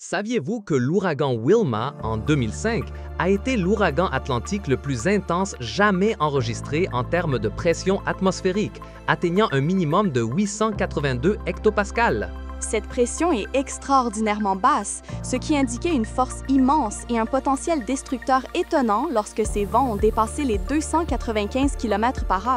Saviez-vous que l'ouragan Wilma, en 2005, a été l'ouragan atlantique le plus intense jamais enregistré en termes de pression atmosphérique, atteignant un minimum de 882 hectopascales? Cette pression est extraordinairement basse, ce qui indiquait une force immense et un potentiel destructeur étonnant lorsque ces vents ont dépassé les 295 km/h.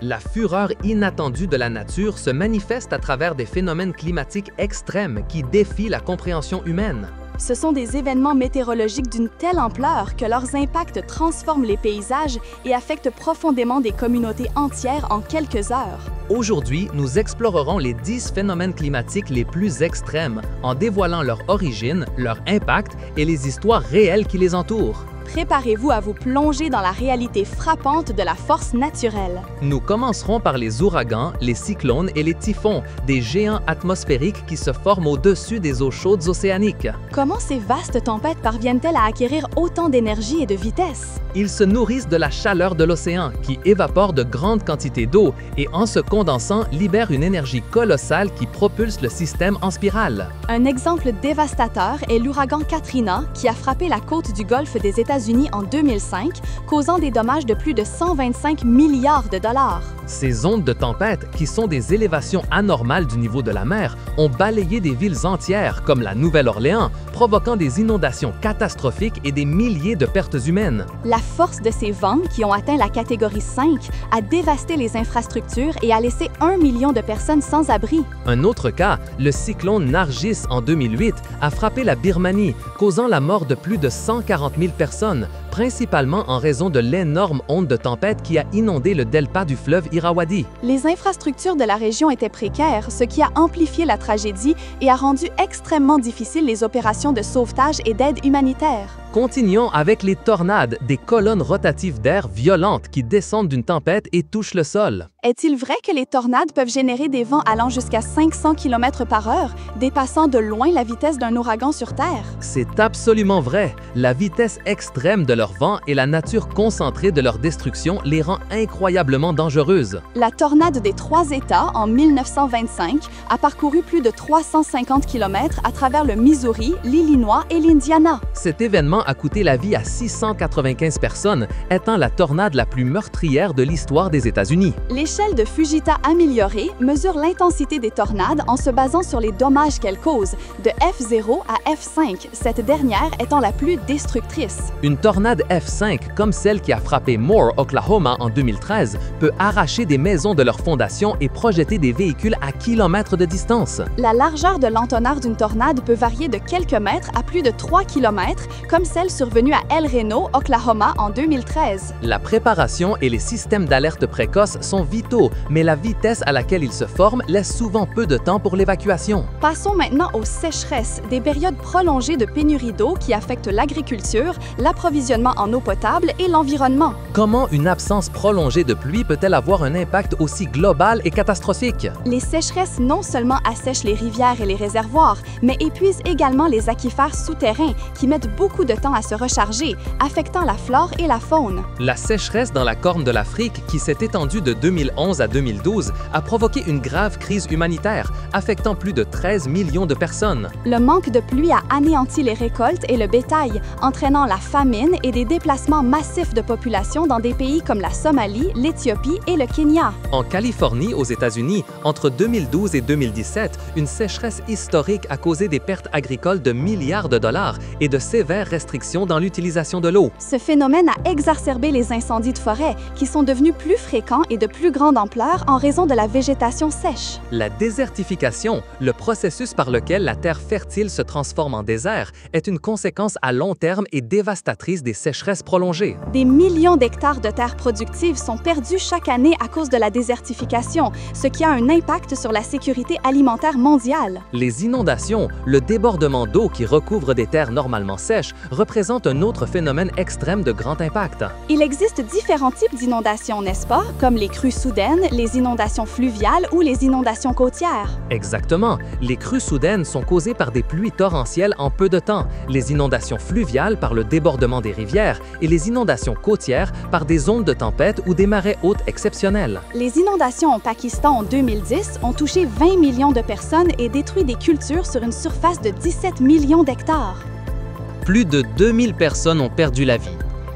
La fureur inattendue de la nature se manifeste à travers des phénomènes climatiques extrêmes qui défient la compréhension humaine. Ce sont des événements météorologiques d'une telle ampleur que leurs impacts transforment les paysages et affectent profondément des communautés entières en quelques heures. Aujourd'hui, nous explorerons les 10 phénomènes climatiques les plus extrêmes en dévoilant leur origine, leur impact et les histoires réelles qui les entourent. Préparez-vous à vous plonger dans la réalité frappante de la force naturelle. Nous commencerons par les ouragans, les cyclones et les typhons, des géants atmosphériques qui se forment au-dessus des eaux chaudes océaniques. Comment ces vastes tempêtes parviennent-elles à acquérir autant d'énergie et de vitesse? Ils se nourrissent de la chaleur de l'océan, qui évapore de grandes quantités d'eau et, en se condensant, libère une énergie colossale qui propulse le système en spirale. Un exemple dévastateur est l'ouragan Katrina, qui a frappé la côte du golfe des États-Unis en 2005, causant des dommages de plus de 125 milliards de dollars. Ces ondes de tempête, qui sont des élévations anormales du niveau de la mer, ont balayé des villes entières, comme la Nouvelle-Orléans, provoquant des inondations catastrophiques et des milliers de pertes humaines. La force de ces vents, qui ont atteint la catégorie 5, a dévasté les infrastructures et a laissé 1 million de personnes sans abri. Un autre cas, le cyclone Nargis en 2008, a frappé la Birmanie, causant la mort de plus de 140 000 personnes, principalement en raison de l'énorme onde de tempête qui a inondé le delta du fleuve Irrawaddy. Les infrastructures de la région étaient précaires, ce qui a amplifié la tragédie et a rendu extrêmement difficiles les opérations de sauvetage et d'aide humanitaire. Continuons avec les tornades, des colonnes rotatives d'air violentes qui descendent d'une tempête et touchent le sol. Est-il vrai que les tornades peuvent générer des vents allant jusqu'à 500 km/h, dépassant de loin la vitesse d'un ouragan sur Terre? C'est absolument vrai. La vitesse extrême de leur vent et la nature concentrée de leur destruction les rend incroyablement dangereuses. La tornade des 3 États, en 1925, a parcouru plus de 350 km à travers le Missouri, l'Illinois et l'Indiana. Cet événement a coûté la vie à 695 personnes, étant la tornade la plus meurtrière de l'histoire des États-Unis. L'échelle de Fujita améliorée mesure l'intensité des tornades en se basant sur les dommages qu'elles causent, de F0 à F5, cette dernière étant la plus destructrice. Une tornade F5, comme celle qui a frappé Moore, Oklahoma en 2013, peut arracher des maisons de leurs fondations et projeter des véhicules à kilomètres de distance. La largeur de l'entonnoir d'une tornade peut varier de quelques mètres à plus de 3 km, comme celle survenue à El Reno, Oklahoma en 2013. La préparation et les systèmes d'alerte précoce sont vitaux, mais la vitesse à laquelle ils se forment laisse souvent peu de temps pour l'évacuation. Passons maintenant aux sécheresses, des périodes prolongées de pénurie d'eau qui affectent l'agriculture, l'approvisionnement en eau potable et l'environnement. Comment une absence prolongée de pluie peut-elle avoir un impact aussi global et catastrophique? Les sécheresses non seulement assèchent les rivières et les réservoirs, mais épuisent également les aquifères souterrains qui mettent beaucoup de temps à se recharger, affectant la flore et la faune. La sécheresse dans la Corne de l'Afrique, qui s'est étendue de 2011 à 2012, a provoqué une grave crise humanitaire, affectant plus de 13 millions de personnes. Le manque de pluie a anéanti les récoltes et le bétail, entraînant la famine et des déplacements massifs de population dans des pays comme la Somalie, l'Éthiopie et le Kenya. En Californie, aux États-Unis, entre 2012 et 2017, une sécheresse historique a causé des pertes agricoles de milliards de dollars et de sévères restrictions dans l'utilisation de l'eau. Ce phénomène a exacerbé les incendies de forêt, qui sont devenus plus fréquents et de plus grande ampleur en raison de la végétation sèche. La désertification, le processus par lequel la terre fertile se transforme en désert, est une conséquence à long terme et dévastatrice des sécheresses prolongées. Des millions d'hectares de terres productives sont perdus chaque année à cause de la désertification, ce qui a un impact sur la sécurité alimentaire mondiale. Les inondations, le débordement d'eau qui recouvre des terres normalement sèches, représente un autre phénomène extrême de grand impact. Il existe différents types d'inondations, n'est-ce pas? Comme les crues soudaines, les inondations fluviales ou les inondations côtières. Exactement. Les crues soudaines sont causées par des pluies torrentielles en peu de temps, les inondations fluviales par le débordement des rivières et les inondations côtières par des ondes de tempête ou des marées hautes exceptionnelles. Les inondations au Pakistan en 2010 ont touché 20 millions de personnes et détruit des cultures sur une surface de 17 millions d'hectares. Plus de 2000 personnes ont perdu la vie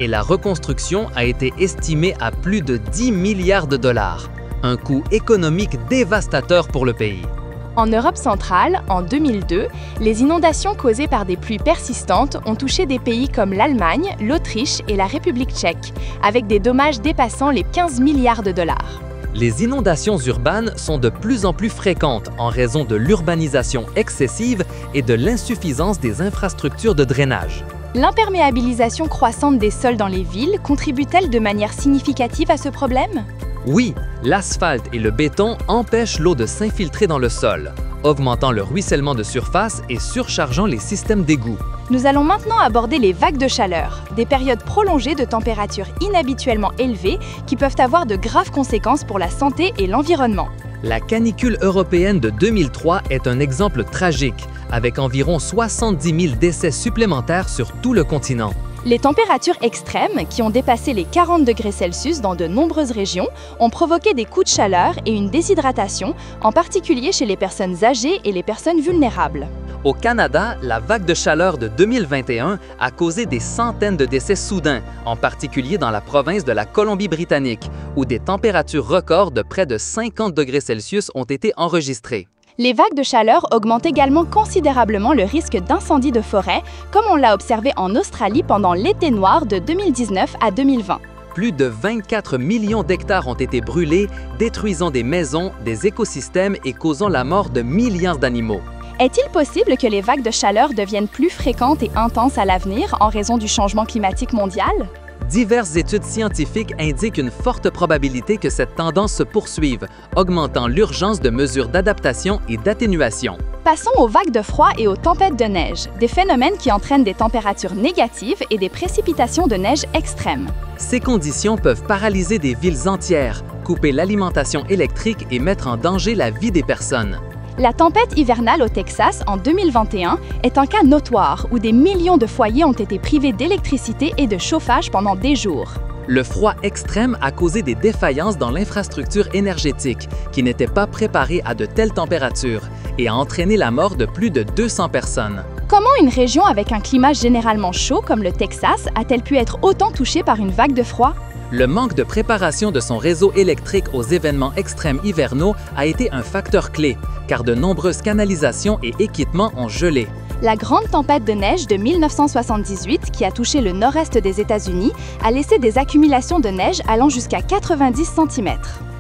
et la reconstruction a été estimée à plus de 10 milliards de dollars, un coût économique dévastateur pour le pays. En Europe centrale, en 2002, les inondations causées par des pluies persistantes ont touché des pays comme l'Allemagne, l'Autriche et la République tchèque, avec des dommages dépassant les 15 milliards de dollars. Les inondations urbaines sont de plus en plus fréquentes en raison de l'urbanisation excessive et de l'insuffisance des infrastructures de drainage. L'imperméabilisation croissante des sols dans les villes contribue-t-elle de manière significative à ce problème? Oui, l'asphalte et le béton empêchent l'eau de s'infiltrer dans le sol, augmentant le ruissellement de surface et surchargeant les systèmes d'égouts. Nous allons maintenant aborder les vagues de chaleur, des périodes prolongées de températures inhabituellement élevées qui peuvent avoir de graves conséquences pour la santé et l'environnement. La canicule européenne de 2003 est un exemple tragique, avec environ 70 000 décès supplémentaires sur tout le continent. Les températures extrêmes, qui ont dépassé les 40 degrés Celsius dans de nombreuses régions, ont provoqué des coups de chaleur et une déshydratation, en particulier chez les personnes âgées et les personnes vulnérables. Au Canada, la vague de chaleur de 2021 a causé des centaines de décès soudains, en particulier dans la province de la Colombie-Britannique, où des températures records de près de 50 degrés Celsius ont été enregistrées. Les vagues de chaleur augmentent également considérablement le risque d'incendie de forêt, comme on l'a observé en Australie pendant l'été noir de 2019 à 2020. Plus de 24 millions d'hectares ont été brûlés, détruisant des maisons, des écosystèmes et causant la mort de milliards d'animaux. Est-il possible que les vagues de chaleur deviennent plus fréquentes et intenses à l'avenir en raison du changement climatique mondial? Diverses études scientifiques indiquent une forte probabilité que cette tendance se poursuive, augmentant l'urgence de mesures d'adaptation et d'atténuation. Passons aux vagues de froid et aux tempêtes de neige, des phénomènes qui entraînent des températures négatives et des précipitations de neige extrêmes. Ces conditions peuvent paralyser des villes entières, couper l'alimentation électrique et mettre en danger la vie des personnes. La tempête hivernale au Texas en 2021 est un cas notoire où des millions de foyers ont été privés d'électricité et de chauffage pendant des jours. Le froid extrême a causé des défaillances dans l'infrastructure énergétique qui n'était pas préparée à de telles températures et a entraîné la mort de plus de 200 personnes. Comment une région avec un climat généralement chaud comme le Texas a-t-elle pu être autant touchée par une vague de froid? Le manque de préparation de son réseau électrique aux événements extrêmes hivernaux a été un facteur clé, car de nombreuses canalisations et équipements ont gelé. La grande tempête de neige de 1978, qui a touché le nord-est des États-Unis, a laissé des accumulations de neige allant jusqu'à 90 cm.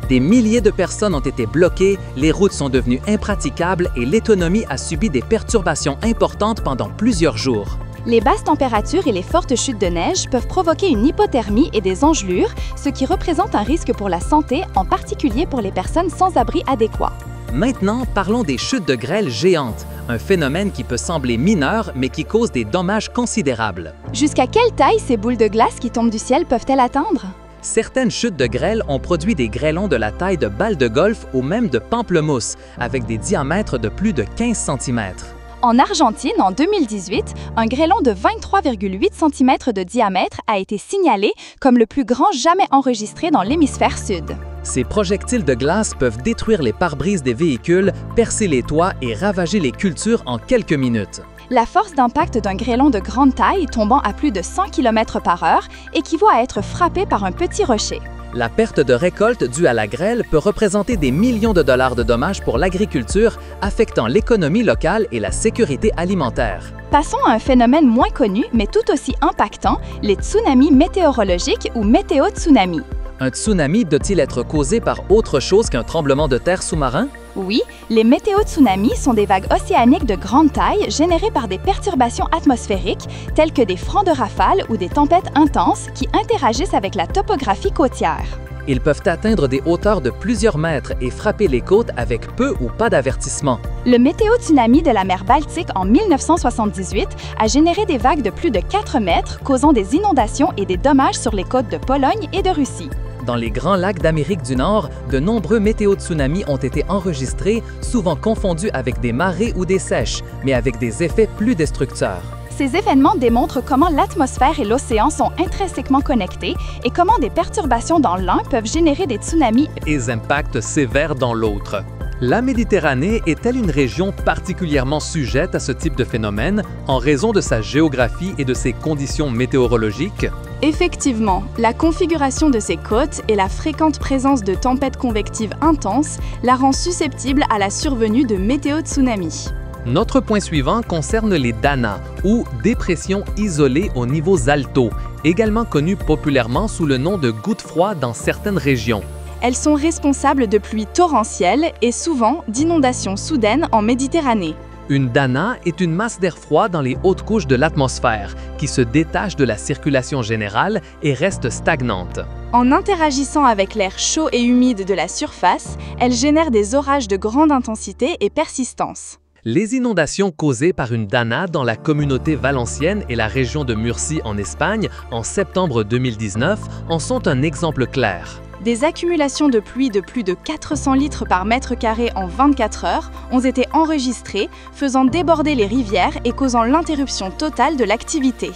Des milliers de personnes ont été bloquées, les routes sont devenues impraticables et l'économie a subi des perturbations importantes pendant plusieurs jours. Les basses températures et les fortes chutes de neige peuvent provoquer une hypothermie et des engelures, ce qui représente un risque pour la santé, en particulier pour les personnes sans abri adéquat. Maintenant, parlons des chutes de grêle géantes, un phénomène qui peut sembler mineur mais qui cause des dommages considérables. Jusqu'à quelle taille ces boules de glace qui tombent du ciel peuvent-elles atteindre? Certaines chutes de grêle ont produit des grêlons de la taille de balles de golf ou même de pamplemousse, avec des diamètres de plus de 15 cm. En Argentine, en 2018, un grêlon de 23,8 cm de diamètre a été signalé comme le plus grand jamais enregistré dans l'hémisphère sud. Ces projectiles de glace peuvent détruire les pare-brises des véhicules, percer les toits et ravager les cultures en quelques minutes. La force d'impact d'un grêlon de grande taille tombant à plus de 100 km/h équivaut à être frappé par un petit rocher. La perte de récolte due à la grêle peut représenter des millions de dollars de dommages pour l'agriculture, affectant l'économie locale et la sécurité alimentaire. Passons à un phénomène moins connu, mais tout aussi impactant, les tsunamis météorologiques ou météotsunamis. Un tsunami doit-il être causé par autre chose qu'un tremblement de terre sous-marin? Oui, les météotsunamis sont des vagues océaniques de grande taille générées par des perturbations atmosphériques telles que des fronts de rafale ou des tempêtes intenses qui interagissent avec la topographie côtière. Ils peuvent atteindre des hauteurs de plusieurs mètres et frapper les côtes avec peu ou pas d'avertissement. Le météo-tsunami de la mer Baltique en 1978 a généré des vagues de plus de 4 mètres, causant des inondations et des dommages sur les côtes de Pologne et de Russie. Dans les grands lacs d'Amérique du Nord, de nombreux météo-tsunamis ont été enregistrés, souvent confondus avec des marées ou des seiches, mais avec des effets plus destructeurs. Ces événements démontrent comment l'atmosphère et l'océan sont intrinsèquement connectés et comment des perturbations dans l'un peuvent générer des tsunamis et des impacts sévères dans l'autre. La Méditerranée est-elle une région particulièrement sujette à ce type de phénomène en raison de sa géographie et de ses conditions météorologiques? Effectivement, la configuration de ses côtes et la fréquente présence de tempêtes convectives intenses la rend susceptible à la survenue de météo-tsunamis. Notre point suivant concerne les danas, ou dépressions isolées aux niveaux altos, également connues populairement sous le nom de gouttes froides dans certaines régions. Elles sont responsables de pluies torrentielles et souvent d'inondations soudaines en Méditerranée. Une dana est une masse d'air froid dans les hautes couches de l'atmosphère, qui se détache de la circulation générale et reste stagnante. En interagissant avec l'air chaud et humide de la surface, elle génère des orages de grande intensité et persistance. Les inondations causées par une dana dans la communauté valencienne et la région de Murcie en Espagne en septembre 2019 en sont un exemple clair. Des accumulations de pluie de plus de 400 litres par mètre carré en 24 heures ont été enregistrées, faisant déborder les rivières et causant l'interruption totale de l'activité.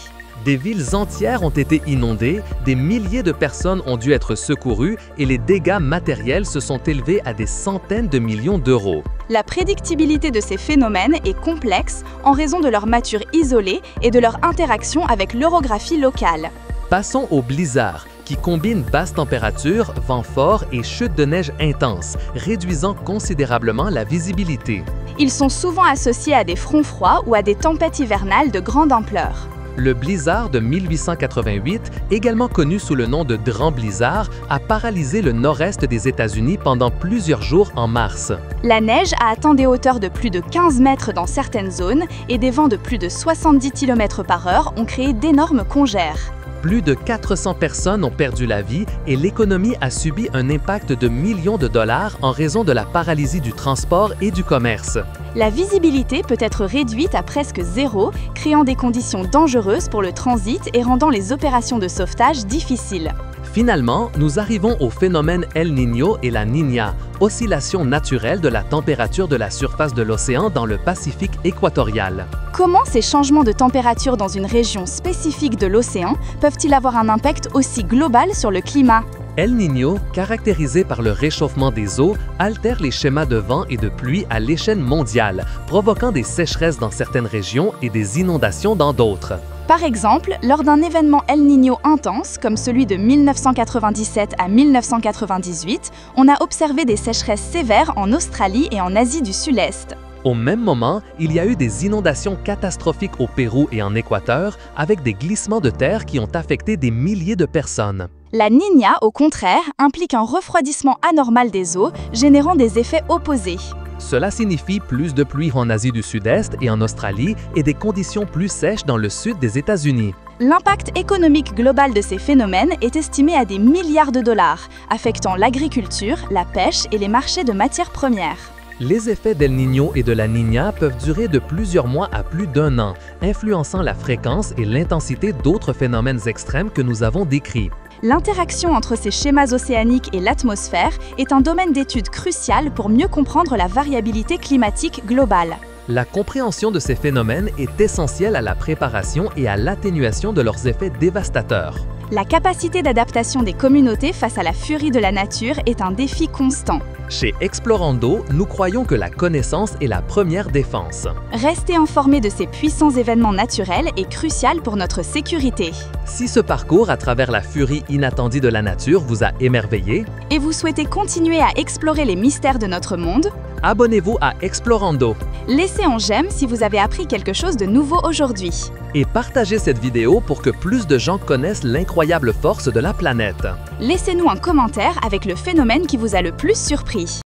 Des villes entières ont été inondées, des milliers de personnes ont dû être secourues et les dégâts matériels se sont élevés à des centaines de millions d'euros. La prédictibilité de ces phénomènes est complexe en raison de leur nature isolée et de leur interaction avec l'orographie locale. Passons au blizzard, qui combine basse température, vent fort et chute de neige intense, réduisant considérablement la visibilité. Ils sont souvent associés à des fronts froids ou à des tempêtes hivernales de grande ampleur. Le blizzard de 1888, également connu sous le nom de Grand Blizzard, a paralysé le nord-est des États-Unis pendant plusieurs jours en mars. La neige a atteint des hauteurs de plus de 15 mètres dans certaines zones et des vents de plus de 70 km/h ont créé d'énormes congères. Plus de 400 personnes ont perdu la vie et l'économie a subi un impact de millions de dollars en raison de la paralysie du transport et du commerce. La visibilité peut être réduite à presque zéro, créant des conditions dangereuses pour le transit et rendant les opérations de sauvetage difficiles. Finalement, nous arrivons au phénomène El Niño et la Niña, oscillation naturelle de la température de la surface de l'océan dans le Pacifique équatorial. Comment ces changements de température dans une région spécifique de l'océan peuvent-ils avoir un impact aussi global sur le climat? El Niño, caractérisé par le réchauffement des eaux, altère les schémas de vent et de pluie à l'échelle mondiale, provoquant des sécheresses dans certaines régions et des inondations dans d'autres. Par exemple, lors d'un événement El Niño intense, comme celui de 1997 à 1998, on a observé des sécheresses sévères en Australie et en Asie du Sud-Est. Au même moment, il y a eu des inondations catastrophiques au Pérou et en Équateur, avec des glissements de terre qui ont affecté des milliers de personnes. La Niña, au contraire, implique un refroidissement anormal des eaux, générant des effets opposés. Cela signifie plus de pluie en Asie du Sud-Est et en Australie et des conditions plus sèches dans le sud des États-Unis. L'impact économique global de ces phénomènes est estimé à des milliards de dollars, affectant l'agriculture, la pêche et les marchés de matières premières. Les effets d'El Niño et de la Niña peuvent durer de plusieurs mois à plus d'un an, influençant la fréquence et l'intensité d'autres phénomènes extrêmes que nous avons décrits. L'interaction entre ces schémas océaniques et l'atmosphère est un domaine d'étude crucial pour mieux comprendre la variabilité climatique globale. La compréhension de ces phénomènes est essentielle à la préparation et à l'atténuation de leurs effets dévastateurs. La capacité d'adaptation des communautés face à la furie de la nature est un défi constant. Chez Explorando, nous croyons que la connaissance est la première défense. Rester informé de ces puissants événements naturels est crucial pour notre sécurité. Si ce parcours à travers la furie inattendue de la nature vous a émerveillé et vous souhaitez continuer à explorer les mystères de notre monde, abonnez-vous à Explorando. Laissez un j'aime si vous avez appris quelque chose de nouveau aujourd'hui. Et partagez cette vidéo pour que plus de gens connaissent l'incroyable force de la planète. Laissez-nous un commentaire avec le phénomène qui vous a le plus surpris.